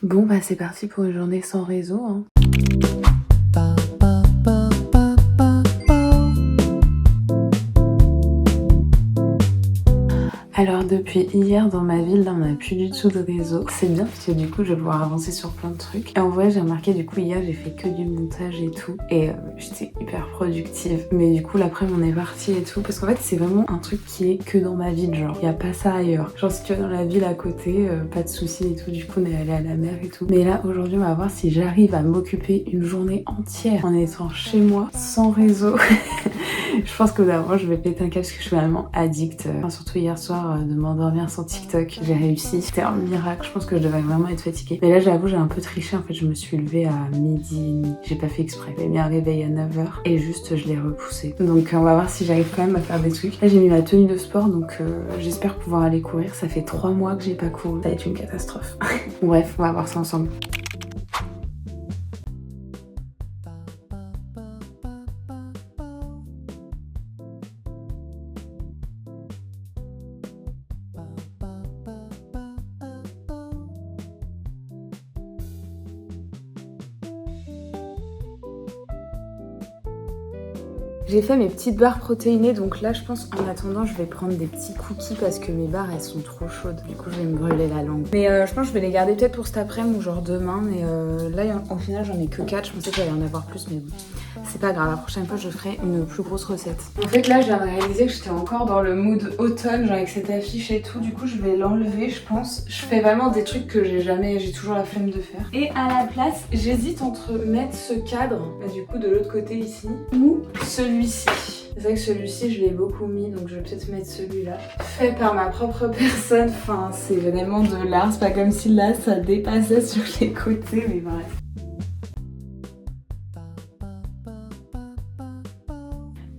Bon bah c'est parti pour une journée sans réseau, hein. Alors depuis hier dans ma ville, là on n'a plus du tout de réseau. C'est bien parce que du coup je vais pouvoir avancer sur plein de trucs. Et en vrai j'ai remarqué du coup hier j'ai fait que du montage et tout. Et j'étais hyper productive. Mais du coup l'après on est parti et tout. Parce qu'en fait c'est vraiment un truc qui est que dans ma ville, genre. Il n'y a pas ça ailleurs. Genre si tu vas dans la ville à côté, pas de soucis et tout. Du coup on est allé à la mer et tout. Mais là aujourd'hui on va voir si j'arrive à m'occuper une journée entière en étant chez moi sans réseau. Je pense que d'abord je vais péter un câble parce que je suis vraiment addict. Enfin, surtout hier soir de m'endormir sans TikTok. J'ai réussi, c'était un miracle. Je pense que je devais vraiment être fatiguée. Mais là j'avoue j'ai un peu triché. En fait je me suis levée à midi et demi. J'ai pas fait exprès. J'ai mis un réveil à 9h et juste je l'ai repoussé. Donc on va voir si j'arrive quand même à faire des trucs. Là j'ai mis ma tenue de sport donc j'espère pouvoir aller courir. Ça fait 3 mois que j'ai pas couru. Ça va être une catastrophe. Bref, on va voir ça ensemble. J'ai fait mes petites barres protéinées, donc là je pense en attendant je vais prendre des petits cookies parce que mes barres elles sont trop chaudes. Du coup je vais me brûler la langue. Mais je pense que je vais les garder peut-être pour cet après-midi ou genre demain. Mais là au final j'en ai que 4, je pensais qu'il allait en avoir plus mais bon. C'est pas grave, la prochaine fois je ferai une plus grosse recette. En fait là je viens de réaliser que j'étais encore dans le mood automne, genre avec cette affiche et tout. Du coup je vais l'enlever je pense. Je fais vraiment des trucs que j'ai toujours la flemme de faire. Et à la place j'hésite entre mettre ce cadre, du coup de l'autre côté ici, ou celui-ci. C'est vrai que celui-ci je l'ai beaucoup mis donc je vais peut-être mettre celui-là. Fait par ma propre personne, enfin c'est vraiment de l'art, c'est pas comme si là ça dépassait sur les côtés mais bref.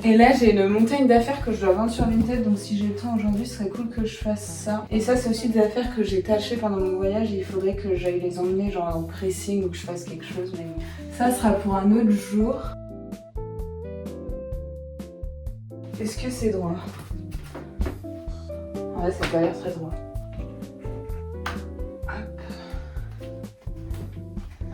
Et là j'ai une montagne d'affaires que je dois vendre sur Vinted, donc si j'ai le temps aujourd'hui ce serait cool que je fasse ça. Et ça c'est aussi des affaires que j'ai tachées pendant mon voyage et il faudrait que j'aille les emmener genre en pressing ou que je fasse quelque chose, mais ça sera pour un autre jour. Est-ce que c'est droit? En vrai ça n'a pas l'air très droit.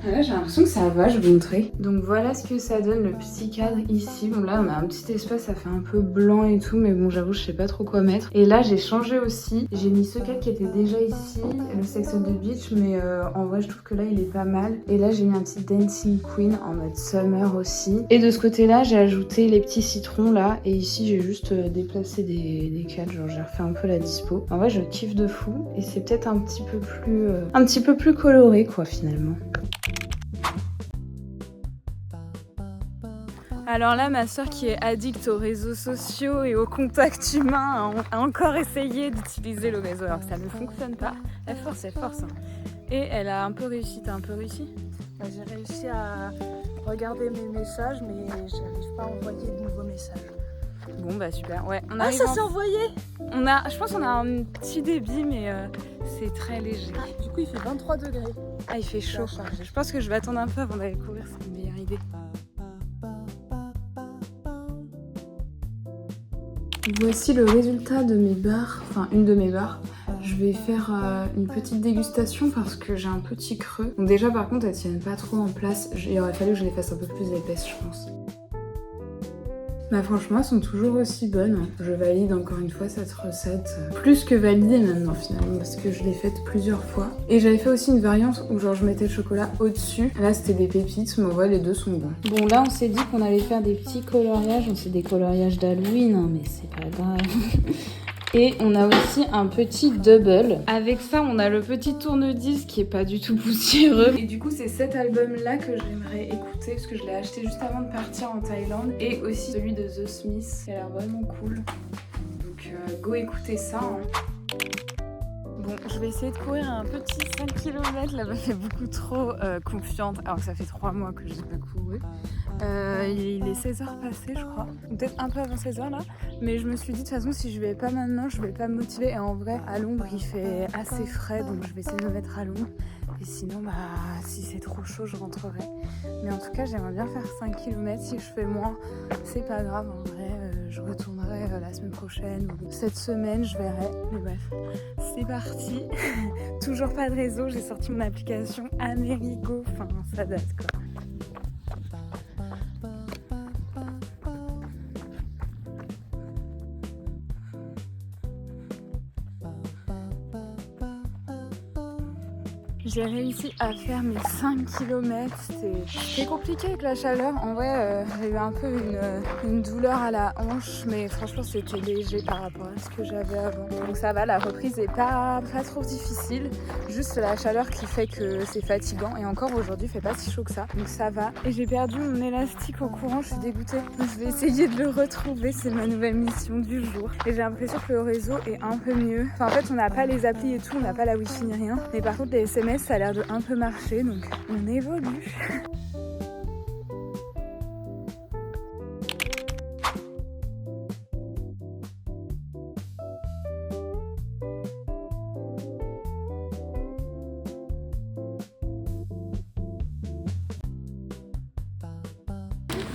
Là j'ai l'impression que ça va, je vais vous montrer. Donc voilà ce que ça donne le petit cadre ici. Bon là on a un petit espace, ça fait un peu blanc et tout, mais bon j'avoue je sais pas trop quoi mettre. Et là j'ai changé aussi, j'ai mis ce cadre qui était déjà ici, le Sex on the Beach, mais en vrai je trouve que là il est pas mal. Et là j'ai mis un petit Dancing Queen en mode summer aussi. Et de ce côté là j'ai ajouté les petits citrons là, et ici j'ai juste déplacé des cadres, genre j'ai refait un peu la dispo. En vrai je kiffe de fou, et c'est peut-être un petit peu plus coloré quoi finalement. Alors là, ma soeur qui est addict aux réseaux sociaux et au contact humain a encore essayé d'utiliser le réseau. Alors que ça ne fonctionne pas. Elle force, hein. Et elle a un peu réussi. T'as un peu réussi? J'ai réussi à regarder mes messages, mais j'arrive pas à envoyer de nouveaux messages. Bon bah super, ouais. Ah ça s'est envoyé! Je pense qu'on a un petit débit, mais c'est très léger. Du coup il fait 23 degrés. Ah il fait chaud. Je pense que je vais attendre un peu avant d'aller courir, c'est une meilleure idée. Voici le résultat de mes barres, enfin une de mes barres. Je vais faire une petite dégustation parce que j'ai un petit creux. Donc déjà par contre elles tiennent pas trop en place. Il aurait fallu que je les fasse un peu plus épaisses je pense. Bah franchement elles sont toujours aussi bonnes. Je valide encore une fois cette recette. Plus que validée maintenant finalement parce que je l'ai faite plusieurs fois. Et j'avais fait aussi une variante où genre je mettais le chocolat au-dessus. Là c'était des pépites mais ouais les deux sont bons. Bon là on s'est dit qu'on allait faire des petits coloriages. On sait des coloriages d'Halloween hein, mais c'est pas grave. Et on a aussi un petit double. Avec ça, on a le petit tourne-disque qui est pas du tout poussiéreux. Et du coup, c'est cet album-là que j'aimerais écouter parce que je l'ai acheté juste avant de partir en Thaïlande. Et aussi celui de The Smiths, qui a l'air vraiment cool. Donc, go écouter ça. Hein. Bon, je vais essayer de courir un petit 5 km. Là, je me fais beaucoup trop confiante. Alors que ça fait 3 mois que je n'ai pas couru. Il est 16h passé je crois, peut-être un peu avant 16h là, mais je me suis dit de toute façon si je vais pas maintenant je vais pas me motiver, et en vrai à l'ombre il fait assez frais donc je vais essayer de me mettre à l'ombre, et sinon bah si c'est trop chaud je rentrerai, mais en tout cas j'aimerais bien faire 5 km, si je fais moins c'est pas grave, en vrai je retournerai ferai la semaine prochaine ou cette semaine, je verrai. Mais bref, c'est parti. Toujours pas de réseau, j'ai sorti mon application Amerigo, enfin ça date quoi. J'ai réussi à faire mes 5 km, c'était compliqué avec la chaleur. En vrai, j'ai eu un peu une douleur à la hanche, mais franchement c'était léger par rapport à ce que j'avais avant. Donc ça va, la reprise est pas trop difficile, juste la chaleur qui fait que c'est fatigant. Et encore aujourd'hui, il fait pas si chaud que ça, donc ça va. Et j'ai perdu mon élastique au courant, je suis dégoûtée. Je vais essayer de le retrouver, c'est ma nouvelle mission du jour. Et j'ai l'impression que le réseau est un peu mieux. Enfin en fait, on n'a pas les applis et tout, on n'a pas la wifi ni rien. Mais par contre les SMS, ça a l'air de un peu marcher, donc on évolue.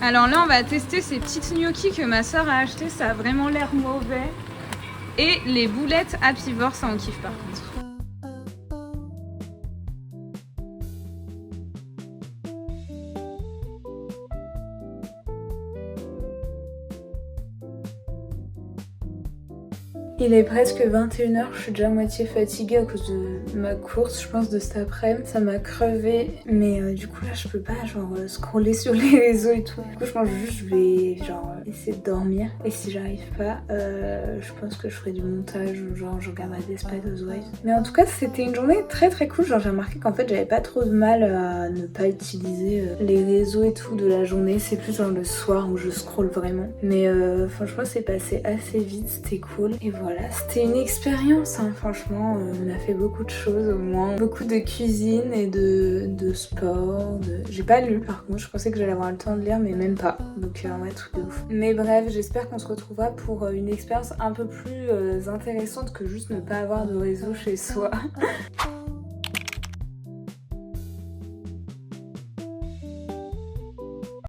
Alors là, on va tester ces petites gnocchis que ma soeur a acheté. Ça a vraiment l'air mauvais. Et les boulettes Happyvore, ça on kiffe par contre. Il est presque 21h, je suis déjà à moitié fatiguée à cause de ma course, je pense, de cet après-midi. Ça m'a crevé, mais du coup là je peux pas genre scroller sur les réseaux et tout. Du coup je pense juste je vais genre essayer de dormir. Et si j'arrive pas, je pense que je ferai du montage ou genre je regarderai Desperate Housewives. Mais en tout cas c'était une journée très très cool. Genre j'ai remarqué qu'en fait j'avais pas trop de mal à ne pas utiliser les réseaux et tout de la journée. C'est plus genre le soir où je scrolle vraiment. Mais franchement c'est passé assez vite, c'était cool. Et voilà. C'était une expérience, hein. Franchement, on a fait beaucoup de choses au moins. Beaucoup de cuisine et de sport. J'ai pas lu par contre, je pensais que j'allais avoir le temps de lire mais même pas. Donc en vrai, truc de ouf. Mais bref, j'espère qu'on se retrouvera pour une expérience un peu plus intéressante que juste ne pas avoir de réseau chez soi.